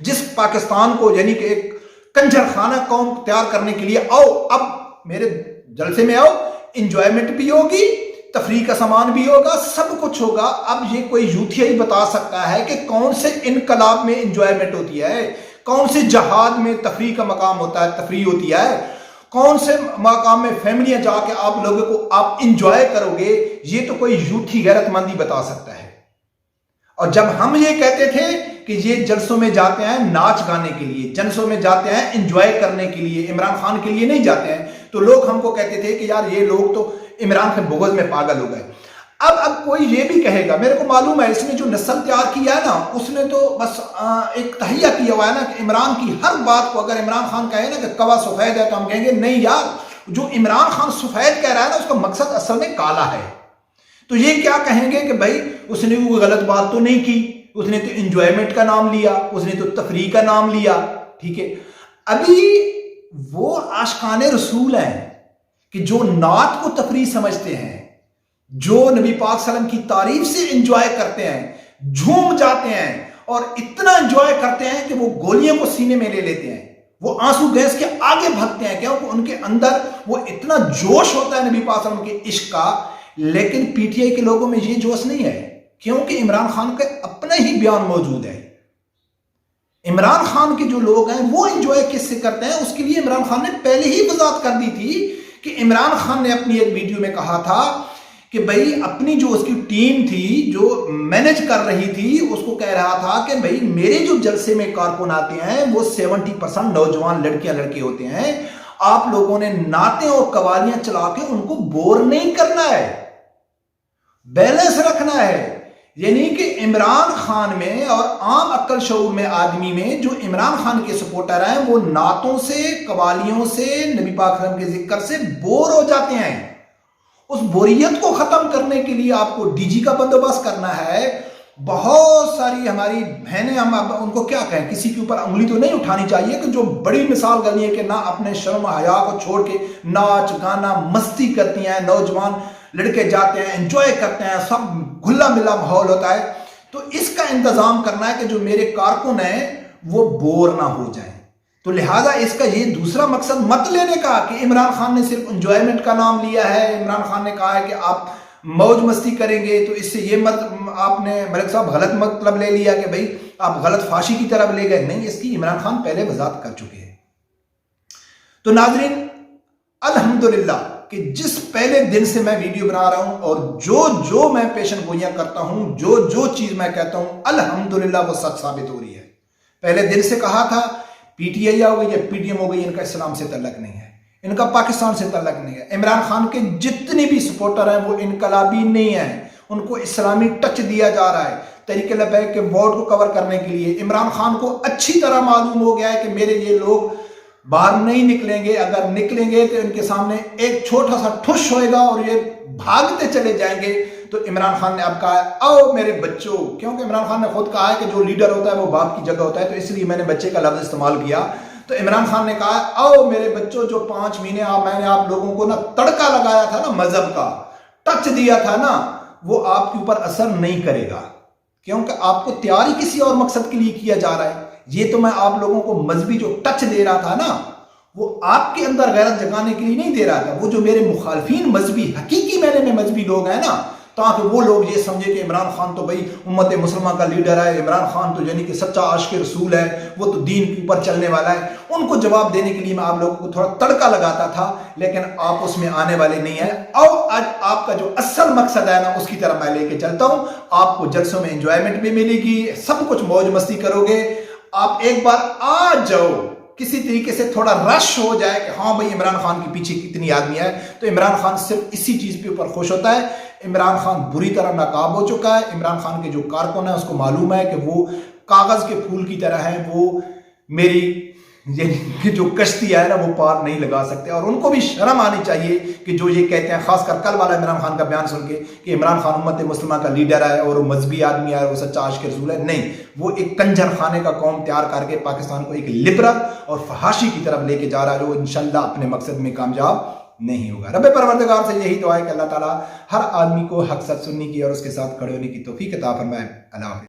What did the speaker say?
جس پاکستان کو یعنی کہ ایک کنجر خانہ قوم تیار کرنے کے لیے آؤ، اب میرے جلسے میں آؤ، انجوائمنٹ بھی ہوگی، تفریح کا سامان بھی ہوگا، سب کچھ ہوگا۔ اب یہ کوئی یوتھیا ہی بتا سکتا ہے کہ کون سے انقلاب میں انجوائمنٹ ہوتی ہے، کون سے جہاد میں تفریح کا مقام ہوتا ہے، تفریح ہوتی ہے، کون سے مقام میں فیملیاں جا کے آپ لوگوں کو آپ انجوائے کرو گے، یہ تو کوئی یوتھی غیرت مندی بتا سکتا ہے۔ اور جب ہم یہ کہتے تھے کہ یہ جلسوں میں جاتے ہیں ناچ گانے کے لیے، جلسوں میں جاتے ہیں انجوائے کرنے کے لیے، عمران خان کے لیے نہیں جاتے ہیں، تو لوگ ہم کو کہتے تھے کہ یار یہ لوگ تو عمران خان بغض میں پاگل ہو گئے۔ اب کوئی یہ بھی کہے گا، میرے کو معلوم ہے اس نے جو نسل تیار کیا ہے نا، اس نے تو بس ایک تہیہ کیا ہوا ہے نا کہ عمران کی ہر بات کو اگر عمران خان کہے نا کہ کوا سفید ہے تو ہم کہیں گے نہیں یار، جو عمران خان سفید کہہ رہا ہے نا اس کا مقصد اصل میں کالا ہے۔ تو یہ کیا کہیں گے کہ بھائی اس نے کوئی غلط بات تو نہیں کی، اس نے تو انجوائمنٹ کا نام لیا، اس نے تو تفریح کا نام لیا، ٹھیک ہے۔ ابھی وہ عاشقان رسول ہیں کہ جو نعت کو تفریح سمجھتے ہیں، جو نبی پاک صلی اللہ علیہ وسلم کی تعریف سے انجوائے کرتے ہیں، جھوم جاتے ہیں اور اتنا انجوائے کرتے ہیں کہ وہ گولیوں کو سینے میں لے لیتے ہیں، وہ آنسو گیس کے آگے بھگتے ہیں، کیونکہ ان کے اندر وہ اتنا جوش ہوتا ہے نبی پاک صلی اللہ علیہ وسلم کے عشق کا۔ لیکن پی ٹی آئی کے لوگوں میں یہ جوش نہیں ہے، کیونکہ عمران خان کا اپنا ہی بیان موجود ہے۔ عمران خان کے جو لوگ ہیں وہ انجوائے کس سے کرتے ہیں، اس کے لیے عمران خان نے پہلے ہی وضاحت کر دی تھی کہ عمران خان نے اپنی ایک ویڈیو میں کہا تھا کہ بھئی اپنی جو اس کی ٹیم تھی جو مینج کر رہی تھی اس کو کہہ رہا تھا کہ بھئی میرے جو جلسے میں کارکن آتے ہیں وہ 70% نوجوان لڑکیاں لڑکے ہوتے ہیں، آپ لوگوں نے نعتیں اور قوالیاں چلا کے ان کو بور نہیں کرنا ہے، بیلنس رکھنا ہے۔ یعنی کہ عمران خان میں اور عام عقل شعور میں آدمی میں جو عمران خان کے سپورٹر ہیں وہ نعتوں سے، قوالیوں سے، نبی پاک صلی اللہ علیہ وسلم کے ذکر سے بور ہو جاتے ہیں۔ اس بوریت کو ختم کرنے کے لیے آپ کو ڈی جی کا بندوبست کرنا ہے۔ بہت ساری ہماری بہنیں، ہم ان کو کیا کہیں، کسی کے اوپر انگلی تو نہیں اٹھانی چاہیے کہ جو بڑی مثال گنی ہے کہ نہ اپنے شرم و حیا کو چھوڑ کے ناچ گانا مستی کرتی ہیں، نوجوان لڑکے جاتے ہیں انجوائے کرتے ہیں، سب گھلا ملا ماحول ہوتا ہے۔ تو اس کا انتظام کرنا ہے کہ جو میرے کارکن ہیں وہ بور نہ ہو جائیں۔ تو لہٰذا اس کا یہ دوسرا مقصد مت لینے کا کہ عمران خان نے صرف انجوائمنٹ کا نام لیا ہے، عمران خان نے کہا ہے کہ آپ موج مستی کریں گے تو اس سے یہ مت آپ نے ملک صاحب غلط مطلب لے لیا کہ بھئی آپ غلط فاشی کی طرف لے گئے، نہیں، اس کی عمران خان پہلے وضاحت کر چکے ہیں۔ تو ناظرین الحمدللہ کہ جس پہلے دن سے میں ویڈیو بنا رہا ہوں اور جو میں پیشن گوئیاں کرتا ہوں، جو چیز میں کہتا ہوں الحمدللہ وہ سچ ثابت ہو رہی ہے۔ پہلے دن سے کہا تھا پی ٹی آئی ہو گئی یا پی ٹی ایم ہو گئی، ان کا اسلام سے تعلق نہیں ہے، ان کا پاکستان سے تعلق نہیں ہے۔ عمران خان کے جتنے بھی سپورٹر ہیں وہ انقلابی نہیں ہیں، ان کو اسلامی ٹچ دیا جا رہا ہے طریقے لبیک کے ووٹ کو کور کرنے کے لیے۔ عمران خان کو اچھی طرح معلوم ہو گیا ہے کہ میرے یہ لوگ باہر نہیں نکلیں گے، اگر نکلیں گے تو ان کے سامنے ایک چھوٹا سا ٹھش ہوئے گا اور یہ بھاگتے چلے جائیں گے۔ تو عمران خان نے اب کہا ہے آؤ میرے بچوں، کیونکہ عمران خان نے خود کہا ہے کہ جو لیڈر ہوتا ہے وہ باپ کی جگہ ہوتا ہے، تو اس لیے میں نے بچے کا لفظ استعمال کیا۔ تو عمران خان نے کہا آؤ میرے بچوں، جو 5 مہینے میں نے آپ لوگوں کو نا تڑکا لگایا تھا نا، مذہب کا ٹچ دیا تھا نا، وہ آپ کے اوپر اثر نہیں کرے گا، کیونکہ آپ کو تیاری کسی اور مقصد کے لیے کیا جا رہا ہے۔ یہ تو میں آپ لوگوں کو مذہبی جو ٹچ دے رہا تھا نا، وہ آپ کے اندر غیرت جگانے کے لیے نہیں دے رہا تھا، وہ جو میرے مخالفین مذہبی حقیقی میرے میں مذہبی لوگ ہیں نا، تاکہ وہ لوگ یہ سمجھے کہ عمران خان تو بھئی امت مسلمہ کا لیڈر ہے، عمران خان تو یعنی کہ سچا عاشق رسول ہے، وہ تو دین کے اوپر چلنے والا ہے۔ ان کو جواب دینے کے لیے میں آپ لوگوں کو تھوڑا تڑکا لگاتا تھا، لیکن آپ اس میں آنے والے نہیں ہیں۔ آج آپ کا جو اصل مقصد ہے نا اس کی طرف میں لے کے چلتا ہوں۔ آپ کو جلسوں میں انجوائمنٹ بھی ملے گی، سب کچھ موج مستی کرو گے۔ آپ ایک بار آ جاؤ، کسی طریقے سے تھوڑا رش ہو جائے کہ ہاں بھئی عمران خان کے پیچھے کتنی آدمی ہے، تو عمران خان صرف اسی چیز پہ اوپر خوش ہوتا ہے۔ عمران خان بری طرح ناکام ہو چکا ہے۔ عمران خان کے جو کارکن ہیں اس کو معلوم ہے کہ وہ کاغذ کے پھول کی طرح ہیں، وہ میری یعنی جو کشتی ہے نا وہ پار نہیں لگا سکتے، اور ان کو بھی شرم آنی چاہیے کہ جو یہ کہتے ہیں، خاص کر کل والا عمران خان کا بیان سن کے کہ عمران خان امت مسلمہ کا لیڈر ہے اور وہ مذہبی آدمی ہے، وہ سچا عاشق رسول ہے۔ نہیں، وہ ایک کنجر خانے کا قوم تیار کر کے پاکستان کو ایک لبرل اور فحاشی کی طرف لے کے جا رہا ہے، جو انشاءاللہ اپنے مقصد میں کامیاب نہیں ہوگا۔ رب پروردگار سے یہی دعا ہے کہ اللہ تعالیٰ ہر آدمی کو حق سچ سننے کی اور اس کے ساتھ کھڑے ہونے کی توفیق عطا فرمائے۔ اللہ حافظ۔